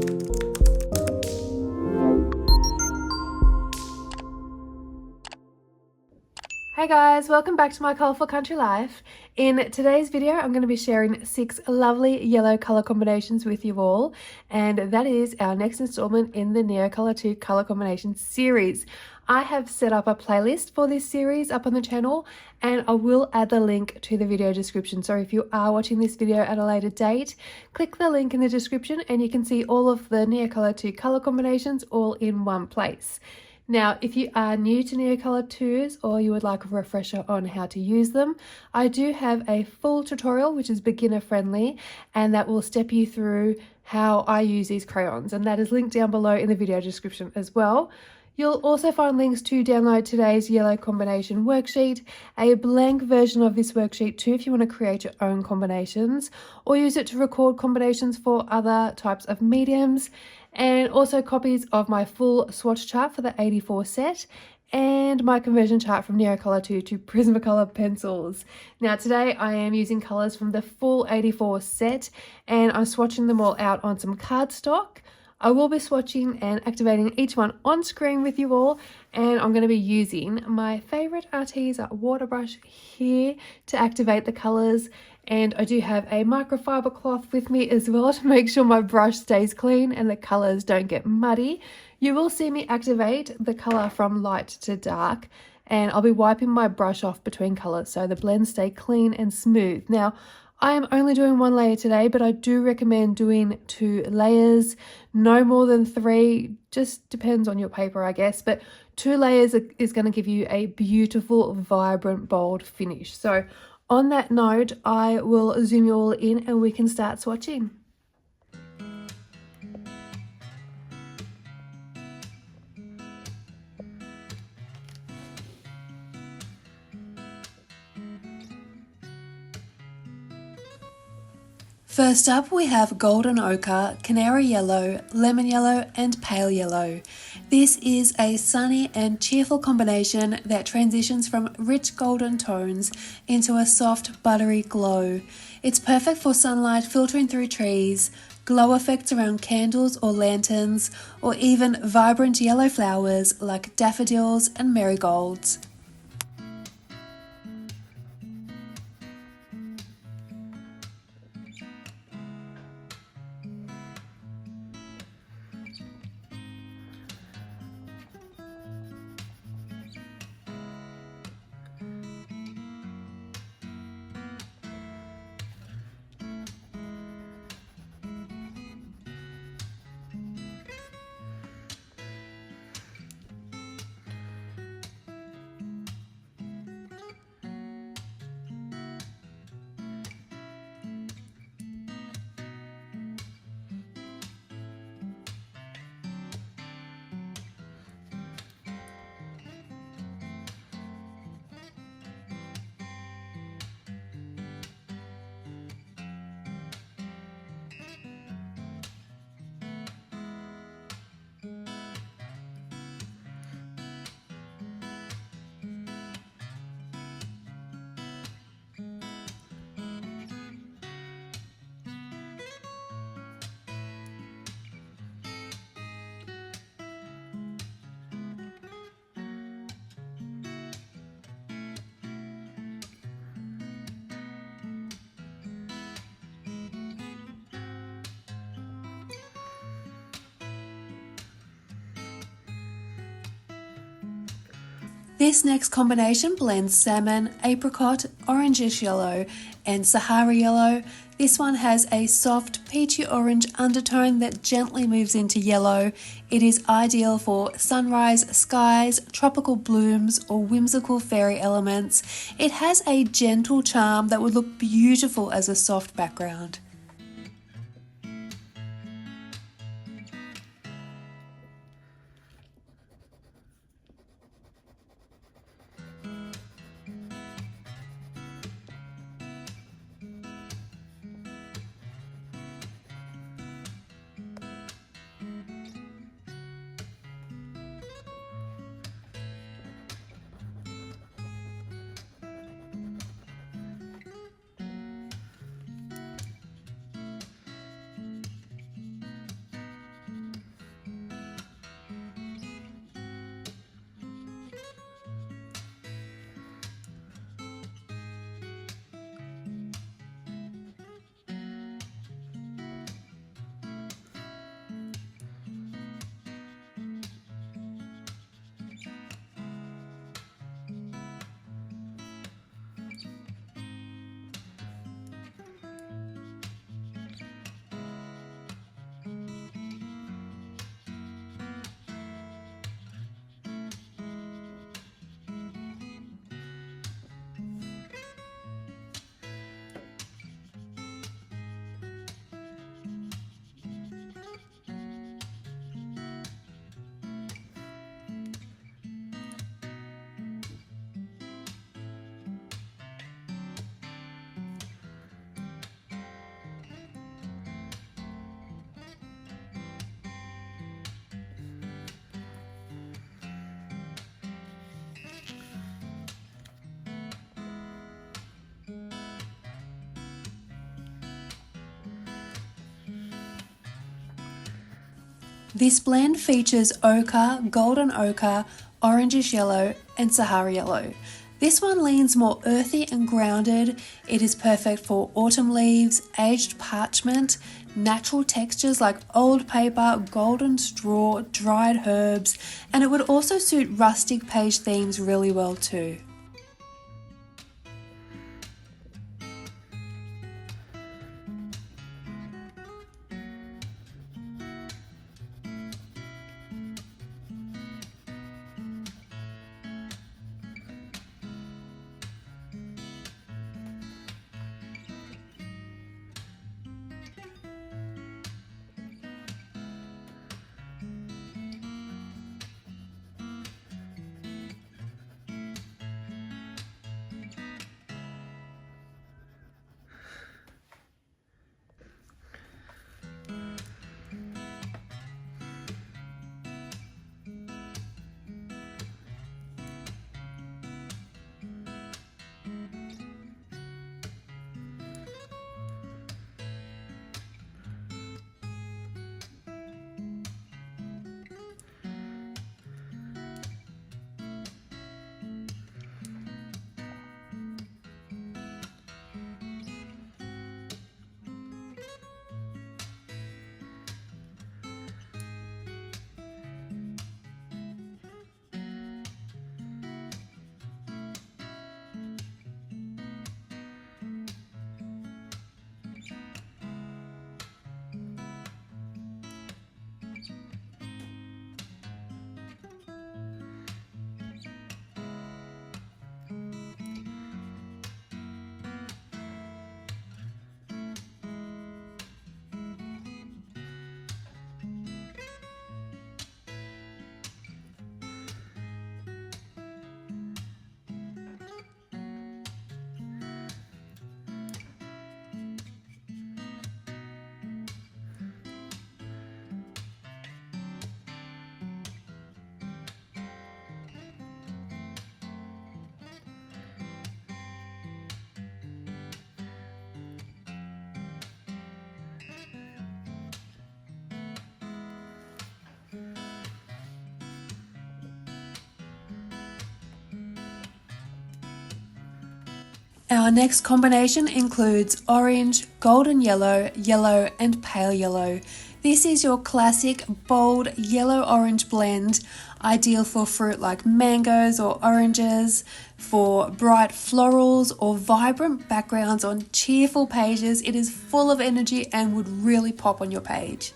Hey guys, welcome back to My Colourful Country Life. In today's video, I'm going to be sharing 6 lovely yellow colour combinations with you all, and that is our next installment in the Neocolor 2 colour combination series. I have set up a playlist for this series up on the channel, and I will add the link to the video description. So if you are watching this video at a later date, click the link in the description and you can see all of the Neocolor 2 colour combinations all in one place. Now, if you are new to Neocolor 2s or you would like a refresher on how to use them, I do have a full tutorial which is beginner friendly, and that will step you through how I use these crayons, and that is linked down below in the video description as well. You'll also find links to download today's yellow combination worksheet, a blank version of this worksheet too if you want to create your own combinations, or use it to record combinations for other types of mediums, and also copies of my full swatch chart for the 84 set and my conversion chart from Neocolor 2 to Prismacolor pencils. Now today I am using colours from the full 84 set and I'm swatching them all out on some cardstock. I will be swatching and activating each one on screen with you all, and I'm going to be using my favourite Arteza water brush here to activate the colours, and I do have a microfiber cloth with me as well to make sure my brush stays clean and the colours don't get muddy. You will see me activate the colour from light to dark, and I'll be wiping my brush off between colours so the blends stay clean and smooth. Now, I am only doing 1 layer today, but I do recommend doing 2 layers, no more than 3, just depends on your paper, I guess, but 2 layers is going to give you a beautiful, vibrant, bold finish. So on that note, I will zoom you all in and we can start swatching. First up, we have golden ochre, canary yellow, lemon yellow, and pale yellow. This is a sunny and cheerful combination that transitions from rich golden tones into a soft, buttery glow. It's perfect for sunlight filtering through trees, glow effects around candles or lanterns, or even vibrant yellow flowers like daffodils and marigolds. This next combination blends salmon, apricot, orangish yellow, and Sahara yellow. This one has a soft peachy orange undertone that gently moves into yellow. It is ideal for sunrise skies, tropical blooms, or whimsical fairy elements. It has a gentle charm that would look beautiful as a soft background. This blend features ochre, golden ochre, orangish yellow, and Sahara yellow. This one leans more earthy and grounded. It is perfect for autumn leaves, aged parchment, natural textures like old paper, golden straw, dried herbs, and it would also suit rustic page themes really well too. Our next combination includes orange, golden yellow, yellow, and pale yellow. This is your classic bold yellow-orange blend, ideal for fruit like mangoes or oranges, for bright florals or vibrant backgrounds on cheerful pages. It is full of energy and would really pop on your page.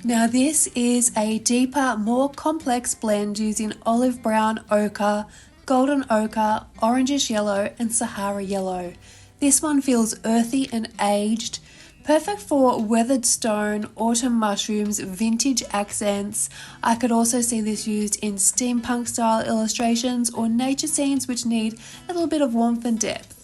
Now this is a deeper, more complex blend using olive brown, ochre, golden ochre, orangish yellow, and Sahara yellow. This one feels earthy and aged, perfect for weathered stone, autumn mushrooms, vintage accents. I could also see this used in steampunk style illustrations or nature scenes which need a little bit of warmth and depth.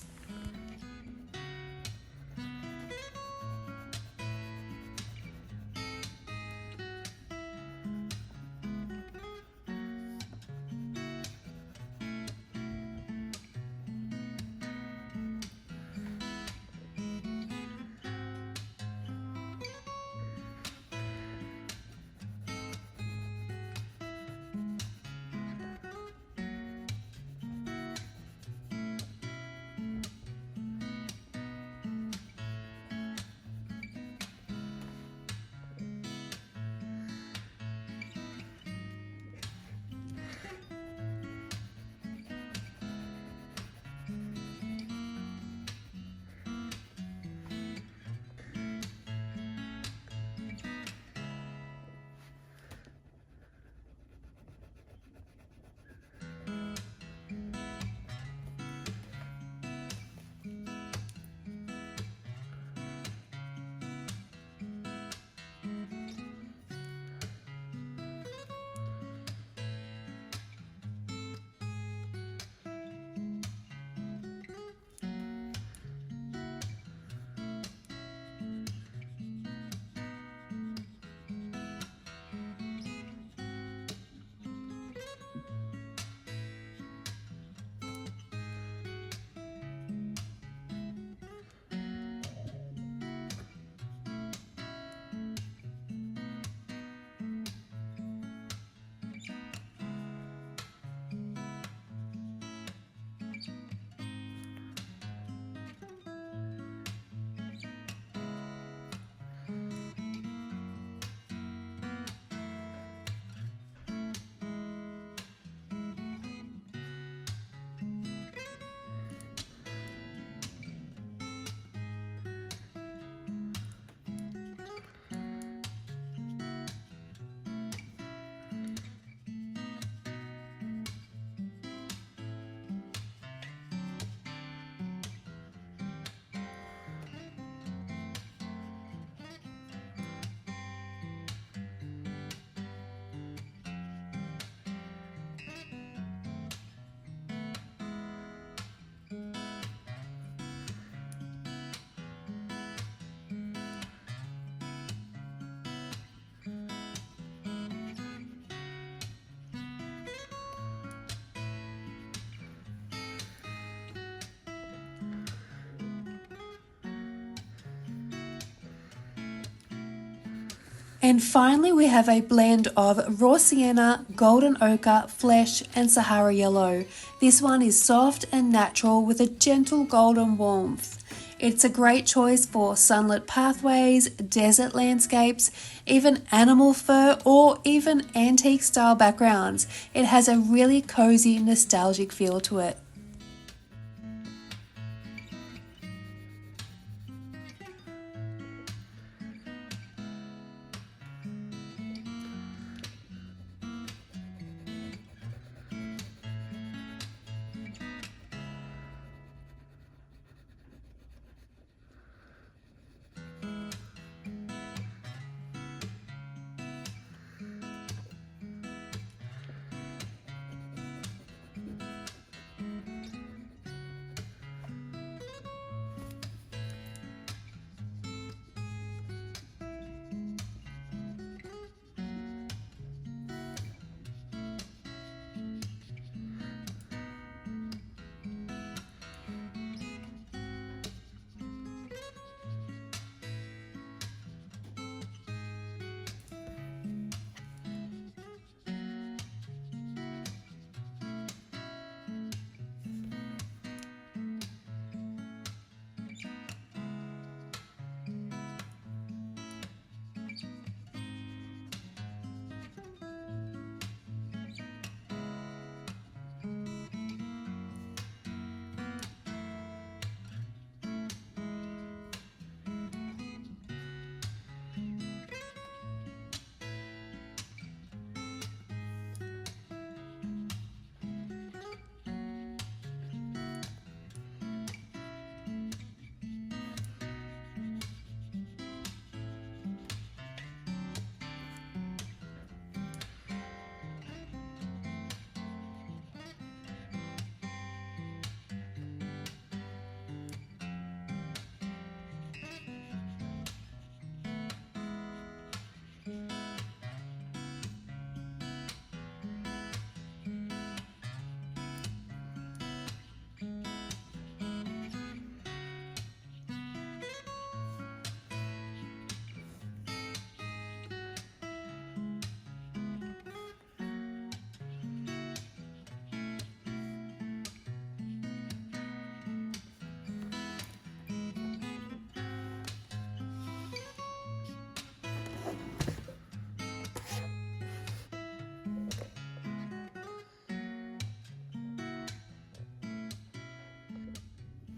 And finally, we have a blend of raw sienna, golden ochre, flesh, and Sahara yellow. This one is soft and natural with a gentle golden warmth. It's a great choice for sunlit pathways, desert landscapes, even animal fur, or even antique style backgrounds. It has a really cozy, nostalgic feel to it.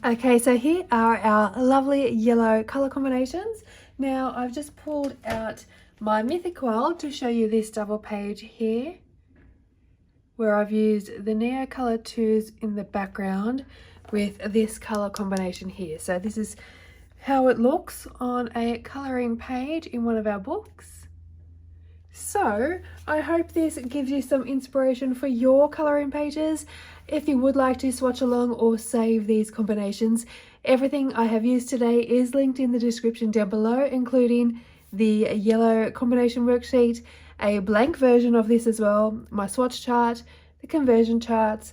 Okay, so here are our lovely yellow colour combinations. Now I've just pulled out my Mythic World to show you this double page here, where I've used the Neocolor 2s in the background with this colour combination here. So this is how it looks on a colouring page in one of our books. So I hope this gives you some inspiration for your colouring pages. If you would like to swatch along or save these combinations, everything I have used today is linked in the description down below, including the yellow combination worksheet, a blank version of this as well, my swatch chart, the conversion charts,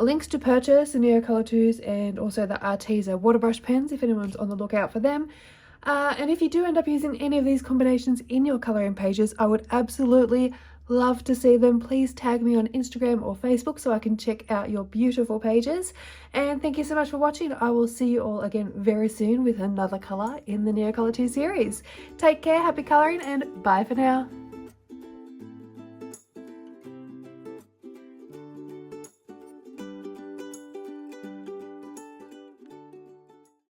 links to purchase the Neocolor 2s and also the Arteza water brush pens if anyone's on the lookout for them. And if you do end up using any of these combinations in your colouring pages, I would absolutely love to see them. Please tag me on Instagram or Facebook so I can check out your beautiful pages. And thank you so much for watching. I will see you all again very soon with another colour in the Neocolor 2 series. Take care, happy colouring, and bye for now.